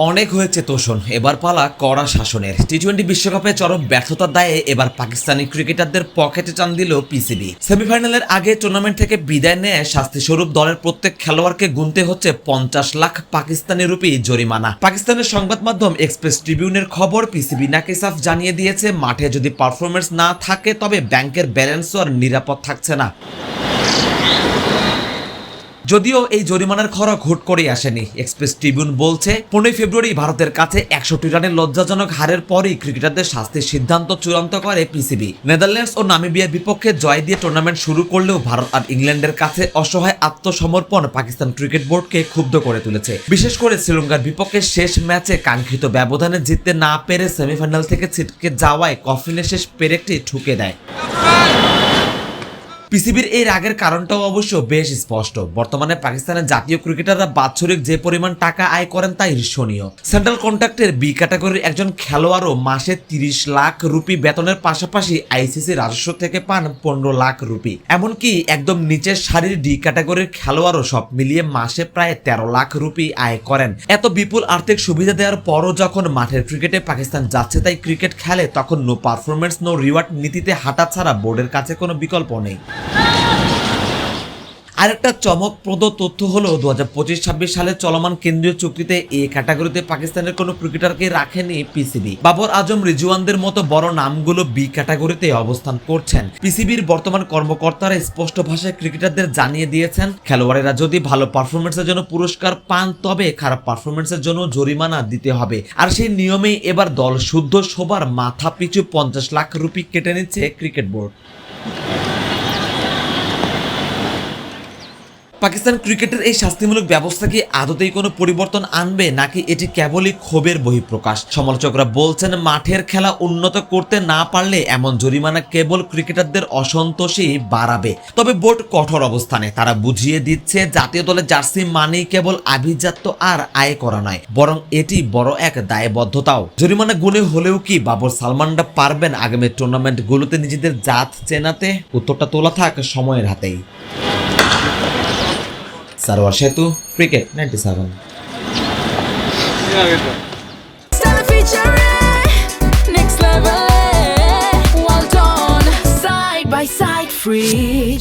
অনেক হয়েছে তোষণ, এবার পালা কড়া শাসনের। টি-20 বিশ্বকাপে চরম ব্যর্থতার দায়ে এবার পাকিস্তানি ক্রিকেটারদের পকেটে টান দিল পিসিবি। সেমিফাইনালের আগে টুর্নামেন্ট থেকে বিদায় নিয়ে শাস্তিস্বরূপ দলের প্রত্যেক খেলোয়াড়কে গুনতে হচ্ছে 50 লাখ পাকিস্তানি রুপি জরিমানা। পাকিস্তানের সংবাদ মাধ্যম এক্সপ্রেস ট্রিবিউনের খবর, পিসিবি নাকি সাফ জানিয়ে দিয়েছে মাঠে যদি পারফরমেন্স না থাকে তবে ব্যাংকের ব্যালেন্সও আর নিরাপদ থাকছে না। যদিও এই জরিমানার খরচ হুট করেই আসেনি। এক্সপ্রেস ট্রিবিউন বলছে 15 ফেব্রুয়ারি ভারতের কাছে 61 রানের লজ্জাজনক হারের পরই ক্রিকেটারদের শাস্তির সিদ্ধান্ত চূড়ান্ত করে পিসিবি। নেদারল্যান্ডস ও নামিবিয়ার বিপক্ষে জয় দিয়ে টুর্নামেন্ট শুরু করলেও ভারত আর ইংল্যান্ডের কাছে অসহায় আত্মসমর্পণ পাকিস্তান ক্রিকেট বোর্ডকে ক্ষুব্ধ করে তুলেছে। বিশেষ করে শ্রীলঙ্কার বিপক্ষে শেষ ম্যাচে কাঙ্ক্ষিত ব্যবধানে জিততে না পেরে সেমিফাইনাল থেকে ছিটকে যাওয়ায় কফিনের শেষ পেরেকটি ঠুকে দেয়। পিসিবির এই রাগের কারণটাও অবশ্য বেশ স্পষ্ট। বর্তমানে পাকিস্তানের জাতীয় ক্রিকেটাররা বাৎসরিক যে পরিমাণ টাকা আয় করেন তা ঈর্ষণীয়। সেন্ট্রাল কন্ট্রাক্টের বি ক্যাটাগরির একজন খেলোয়াড়ও মাসে 30 লাখ রুপি বেতনের পাশাপাশি আইসিসি রাজস্ব থেকে পান 15 লাখ রুপি। এমনকি একদম নিচের সারির ডি ক্যাটাগরির খেলোয়াড়ও সব মিলিয়ে মাসে প্রায় 13 লাখ রুপি আয় করেন। এত বিপুল আর্থিক সুবিধা দেওয়ার পরও যখন মাঠের ক্রিকেটে পাকিস্তান যাচ্ছে তাই ক্রিকেট খেলে, তখন নো পারফরমেন্স নো রিওয়ার্ড নীতিতে হাঁটা ছাড়া বোর্ডের কাছে কোনো বিকল্প নেই। আরেকটা চমকপ্রদ তথ্য হলো 2025-26 সালে চলমান কেন্দ্রীয় চুক্তিতে এই ক্যাটাগরিতে পাকিস্তানের কোনো ক্রিকেটারকে রাখেনি পিসিবি। বাবর আজম, রিজওয়ানদের মতো বড় নামগুলো বি ক্যাটাগরিতে অবস্থান করছেন। পিসিবির বর্তমান কর্মকর্তারা স্পষ্ট ভাষায় ক্রিকেটারদের জানিয়ে দিয়েছেন, খেলোয়াড়েরা যদি ভালো পারফরমেন্সের জন্য পুরস্কার পান তবে খারাপ পারফরমেন্সের জন্য জরিমানা দিতে হবে। আর সেই নিয়মেই এবার দল শুদ্ধ সবার মাথা পিছু 50 লাখ রুপি কেটে নিচ্ছে ক্রিকেট বোর্ড। পাকিস্তান ক্রিকেটের এই শাস্তিমূলক ব্যবস্থা কি আদতেই কোনো পরিবর্তন আনবে, নাকি এটি কেবলই ক্ষোভের বহিঃপ্রকাশ? সমালোচকরা বলছেন মাঠের খেলা উন্নত করতে না পারলে এমন জরিমানা কেবল ক্রিকেটারদের অসন্তোষই বাড়াবে। তবে বোর্ড কঠোর অবস্থানে, তারা বুঝিয়ে দিচ্ছে জাতীয় দলের জার্সি মানেই কেবল আভিজাত্য আর আয় করা নয়, বরং এটি বড় এক দায়বদ্ধতাও। জরিমানা গুণে হলেও কি বাবর সালমানরা পারবেন আগামী টুর্নামেন্টগুলোতে নিজেদের জাত চেনাতে? উত্তরটা তোলা থাক সময়ের হাতেই। সারোয়ার সেতু, cricket 97। Next level, well done, side by side, free.